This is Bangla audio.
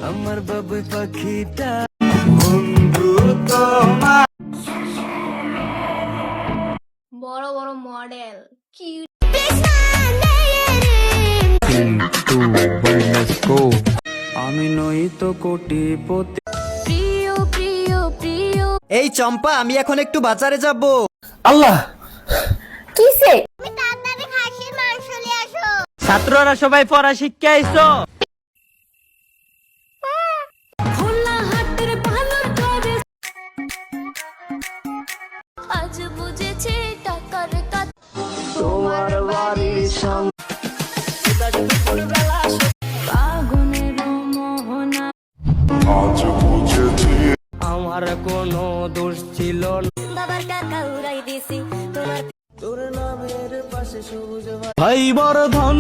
আমার বাবুই পাখিটা বন্ধু তোমার বড় বড় মডেল কি আমি নই তো কোটিপতি। প্রিয় প্রিয় প্রিয় এই চম্পা, আমি এখন একটু বাজারে যাব। আল্লাহ, কিসে তুমি তাড়াতাড়ি খাসির মাংস নিয়ে আসো। ছাত্ররা সবাই পড়া শিক্ষা আইছো? খোলা হাতের ভালো করে আজ বুঝেছি টাকার কথা তোমার বাড়ির সামনে আগুনের মোহনা আমার কোনো দোষ ছিল না। বাবার টাকা উড়াই দিছি তোমার তোর নামের পাশে সবুজ ভাই বড় ধন